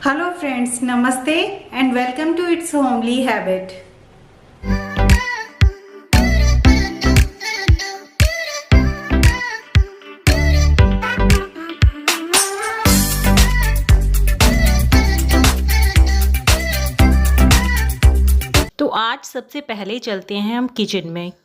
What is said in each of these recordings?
Hello friends, Namaste and welcome to It's Homely Habit. तो आज सबसे पहले चलते हैं हम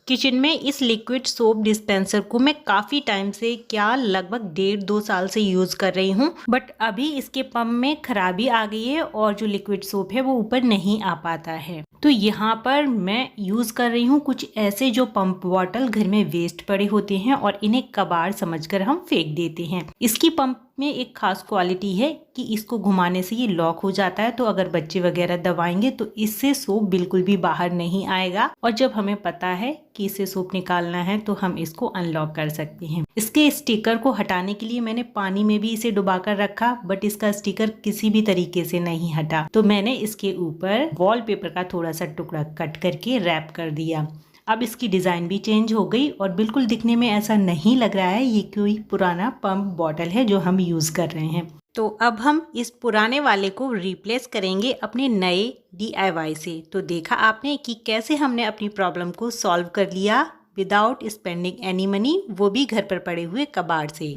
किचन में इस लिक्विड सोप डिस्पेंसर को मैं काफ़ी टाइम से लगभग 1.5-2 साल से यूज़ कर रही हूँ। बट अभी इसके पंप में खराबी आ गई है और जो लिक्विड सोप है वो ऊपर नहीं आ पाता है। तो यहाँ पर मैं यूज़ कर रही हूँ कुछ ऐसे जो पंप बॉटल घर में वेस्ट पड़े होते हैं और इन्हें कबाड़ समझकर हम फेंक देते हैं। इसकी पंप में एक खास क्वालिटी है कि इसको घुमाने से ये लॉक हो जाता है, तो अगर बच्चे वगैरह दबाएंगे तो इससे सोप बिल्कुल भी बाहर नहीं आएगा। और जब हमें पता है कि इससे सोप निकालना है तो हम इसको अनलॉक कर सकते हैं। इसके स्टिकर को हटाने के लिए मैंने पानी में भी इसे डुबाकर रखा, बट इसका स्टिकर किसी भी तरीके से नहीं हटा, तो मैंने इसके ऊपर वॉलपेपर का थोड़ा सा टुकड़ा कट करके रैप कर दिया। अब इसकी डिज़ाइन भी चेंज हो गई और बिल्कुल दिखने में ऐसा नहीं लग रहा है ये कोई पुराना पंप बॉटल है जो हम यूज़ कर रहे हैं। तो अब हम इस पुराने वाले को रिप्लेस करेंगे अपने नए DIY से। तो देखा आपने कि कैसे हमने अपनी प्रॉब्लम को सॉल्व कर लिया विदाउट स्पेंडिंग एनी मनी, वो भी घर पर पड़े हुए कबाड़ से।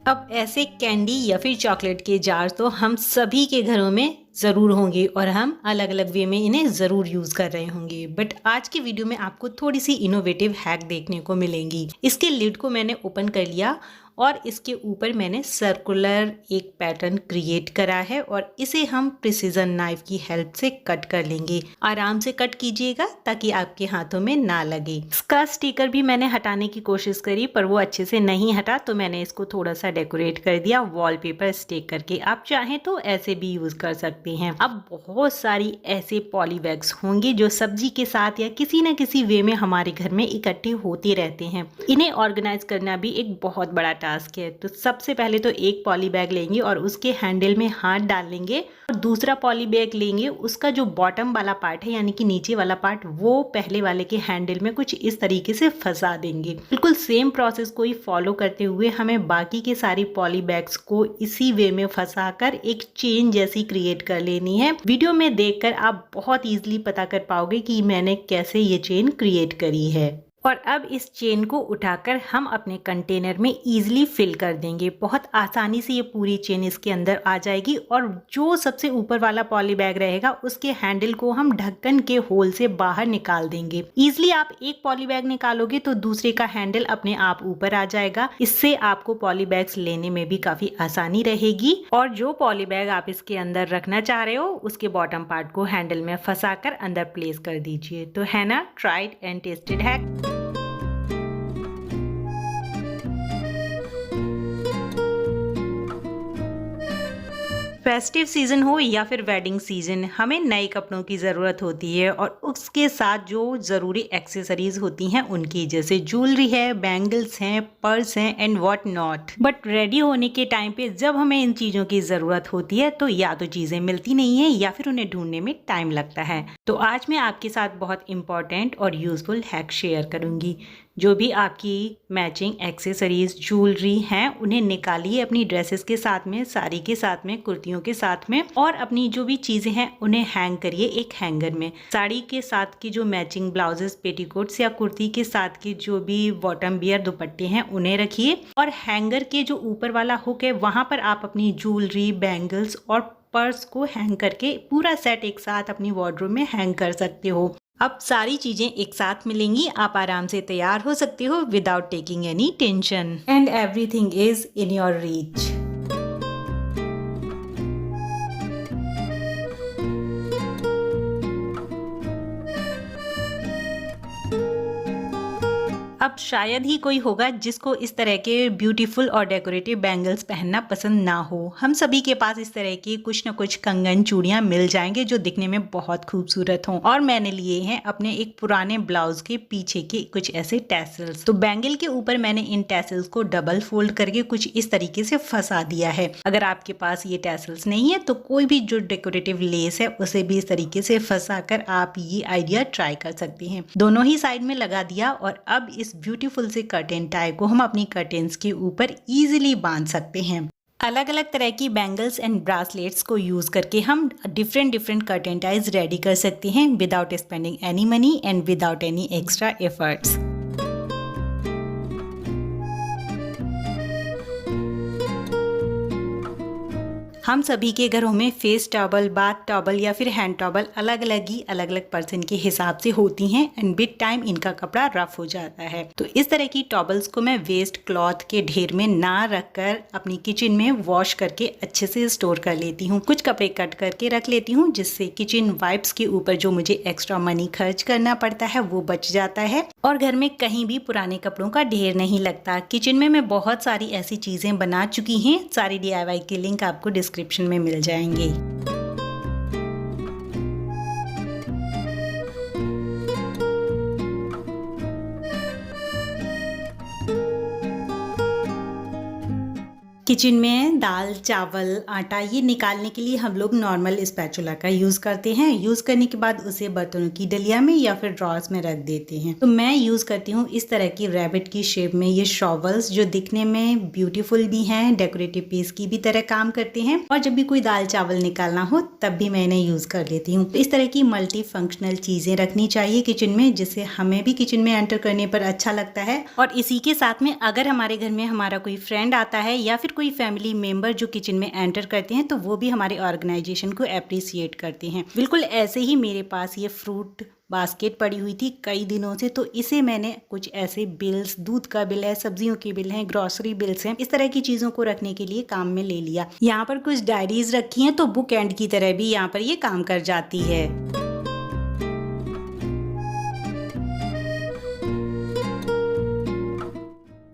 अब ऐसे कैंडी या फिर चॉकलेट के जार तो हम सभी के घरों में ज़रूर होंगे और हम अलग अलग वे में इन्हें ज़रूर यूज़ कर रहे होंगे। बट आज की वीडियो में आपको थोड़ी सी इनोवेटिव हैक देखने को मिलेंगी। इसके लिड को मैंने ओपन कर लिया और इसके ऊपर मैंने सर्कुलर एक पैटर्न क्रिएट करा है और इसे हम प्रिसीजन नाइफ की हेल्प से कट कर लेंगे। आराम से कट कीजिएगा ताकि आपके हाथों में ना लगे। इसका स्टिकर भी मैंने हटाने की कोशिश करी पर वो अच्छे से नहीं हटा, तो मैंने इसको थोड़ा सा डेकोरेट कर दिया वॉलपेपर स्टिक करके। आप चाहें तो ऐसे भी यूज कर सकते हैं। अब बहुत सारी ऐसे पॉली बैग्स होंगे जो सब्जी के साथ या किसी न किसी वे में हमारे घर में इकट्ठे होते रहते हैं। इन्हें ऑर्गेनाइज करना भी एक बहुत बड़ा टास्क है। तो सबसे पहले तो एक पॉली बैग लेंगे और उसके हैंडल में हाथ डाल लेंगे और दूसरा पॉली बैग लेंगे, उसका जो बॉटम वाला पार्ट है यानी कि नीचे वाला पार्ट वो पहले वाले के हैंडल में कुछ इस तरीके से फंसा देंगे। बिल्कुल सेम प्रोसेस को ही फॉलो करते हुए हमें बाकी के सारी पॉली बैग्स को इसी वे में फंसाकर एक चेन जैसी क्रिएट कर लेनी है। वीडियो में देखकर आप बहुत इजीली पता कर पाओगे कि मैंने कैसे ये चेन क्रिएट करी है। और अब इस चेन को उठाकर हम अपने कंटेनर में इजीली फिल कर देंगे। बहुत आसानी से ये पूरी चेन इसके अंदर आ जाएगी और जो सबसे ऊपर वाला पॉली बैग रहेगा उसके हैंडल को हम ढक्कन के होल से बाहर निकाल देंगे। इजीली आप एक पॉली बैग निकालोगे तो दूसरे का हैंडल अपने आप ऊपर आ जाएगा। इससे आपको पॉली बैग्स लेने में भी काफी आसानी रहेगी। और जो पॉली बैग आप इसके अंदर रखना चाह रहे हो उसके बॉटम पार्ट को हैंडल में फंसाकर अंदर प्लेस कर दीजिए। तो है ना tried and tested hack. Festive season हो या फिर वेडिंग सीजन, हमें नए कपड़ों की ज़रूरत होती है और उसके साथ जो ज़रूरी एक्सेसरीज होती हैं उनकी, जैसे ज्वेलरी है, बैंगल्स हैं, पर्स हैं and what not. But ready होने के टाइम पे जब हमें इन चीज़ों की ज़रूरत होती है तो या तो चीज़ें मिलती नहीं है या फिर उन्हें ढूंढने में टाइम लगता है। तो आज मैं आपके साथ बहुत इंपॉर्टेंट और यूजफुल हैक शेयर करूँगी। जो भी आपकी मैचिंग एक्सेसरीज ज्वेलरी हैं उन्हें निकालिए अपनी ड्रेसेस के साथ में, साड़ी के साथ में, कुर्तियों के साथ में, और अपनी जो भी चीजें हैं उन्हें हैंग करिए एक हैंगर में। साड़ी के साथ की जो मैचिंग ब्लाउजेस, पेटीकोट्स या कुर्ती के साथ की जो भी बॉटम बियर दुपट्टे हैं उन्हें रखिए और हैंगर के जो ऊपर वाला हुक है वहां पर आप अपनी ज्वेलरी, बैंगल्स और पर्स को हैंग करके पूरा सेट एक साथ अपनी वार्डरोब में हैंग कर सकते हो। अब सारी चीजें एक साथ मिलेंगी, आप आराम से तैयार हो सकते हो without taking any tension and everything is in your reach. अब शायद ही कोई होगा जिसको इस तरह के ब्यूटीफुल और डेकोरेटिव बैंगल्स पहनना पसंद ना हो। हम सभी के पास इस तरह की कुछ न कुछ कंगन चूड़ियां मिल जाएंगे जो दिखने में बहुत खूबसूरत हों। और मैंने लिए हैं अपने एक पुराने ब्लाउज के पीछे के कुछ ऐसे टैसल्स। तो बैंगल के ऊपर मैंने इन टैसल्स को डबल फोल्ड करके कुछ इस तरीके से फंसा दिया है। अगर आपके पास ये टैसल्स नहीं है तो कोई भी जो डेकोरेटिव लेस है उसे भी इस तरीके से फंसा कर आप ये आइडिया ट्राई कर सकते हैं। दोनों ही साइड में लगा दिया और अब इस ब्यूटीफुल से कर्टेन टाई को हम अपनी कर्टेन्स के ऊपर इजीली बांध सकते हैं। अलग अलग तरह की बैंगल्स एंड ब्रासलेट्स को यूज करके हम डिफरेंट कर्टेन टाइज रेडी कर सकते हैं without spending any money and without any extra efforts. हम सभी के घरों में फेस टॉवल, बाथ टॉवल या फिर हैंड टॉवल अलग अलग पर्सन के हिसाब से होती हैं एंड विद टाइम इनका कपड़ा रफ हो जाता है। तो इस तरह की टॉवल्स को मैं वेस्ट क्लॉथ के ढेर में ना रखकर अपनी किचन में वॉश करके अच्छे से स्टोर कर लेती हूँ। कुछ कपड़े कट करके रख लेती हूँ जिससे किचन वाइप्स के ऊपर जो मुझे एक्स्ट्रा मनी खर्च करना पड़ता है वो बच जाता है और घर में कहीं भी पुराने कपड़ों का ढेर नहीं लगता। किचन में मैं बहुत सारी ऐसी चीजें बना चुकी हैं, सारी DIY के लिंक आपको डिस्क्रिप्शन में मिल जाएंगे। किचन में दाल, चावल, आटा ये निकालने के लिए हम लोग नॉर्मल स्पैचुला का यूज करते हैं। यूज करने के बाद उसे बर्तनों की डलिया में या फिर ड्रॉर्स में रख देते हैं। तो मैं यूज करती हूँ इस तरह की रैबिट की शेप में ये शॉवल्स जो दिखने में ब्यूटीफुल भी हैं, डेकोरेटिव पीस की भी तरह काम करते हैं और जब भी कोई दाल चावल निकालना हो तब भी मैं इन्हें यूज कर लेती हूँ। तो इस तरह की मल्टी फंक्शनल चीजें रखनी चाहिए किचन में जिससे हमें भी किचन में एंटर करने पर अच्छा लगता है। और इसी के साथ में अगर हमारे घर में हमारा कोई फ्रेंड आता है या फिर कोई फैमिली मेंबर जो किचन में एंटर करते हैं तो वो भी हमारे ऑर्गेनाइजेशन को अप्रिशिएट करते हैं। बिल्कुल ऐसे ही मेरे पास ये फ्रूट बास्केट पड़ी हुई थी कई दिनों से, तो इसे मैंने कुछ ऐसे बिल्स, दूध का बिल है, सब्जियों के बिल हैं, ग्रोसरी बिल्स हैं, इस तरह की चीजों को रखने के लिए काम में ले लिया। यहाँ पर कुछ डायरीज रखी हैं तो बुक एंड की तरह भी यहाँ पर ये काम कर जाती है।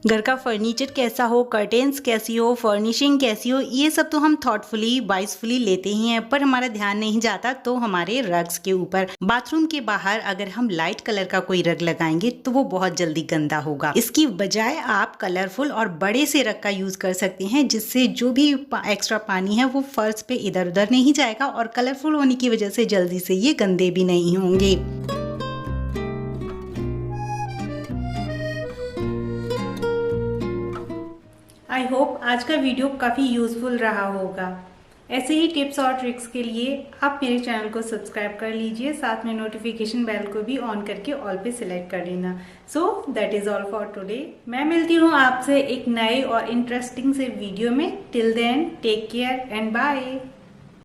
घर का फर्नीचर कैसा हो, कर्टेन्स कैसी हो, फर्निशिंग कैसी हो, ये सब तो हम थॉटफुली वाइजफुली लेते ही हैं, पर हमारा ध्यान नहीं जाता तो हमारे रग्स के ऊपर। बाथरूम के बाहर अगर हम लाइट कलर का कोई रग लगाएंगे तो वो बहुत जल्दी गंदा होगा। इसकी बजाय आप कलरफुल और बड़े से रग का यूज कर सकते हैं जिससे जो भी एक्स्ट्रा पानी है वो फर्श पे इधर उधर नहीं जाएगा और कलरफुल होने की वजह से जल्दी से ये गंदे भी नहीं होंगे। आई होप आज का वीडियो काफ़ी यूज़फुल रहा होगा। ऐसे ही टिप्स और ट्रिक्स के लिए आप मेरे चैनल को सब्सक्राइब कर लीजिए, साथ में नोटिफिकेशन बेल को भी ऑन करके ऑल पे सिलेक्ट कर लेना। So that is all for today. मैं मिलती हूँ आपसे एक नए और इंटरेस्टिंग से वीडियो में। Till then take care and bye.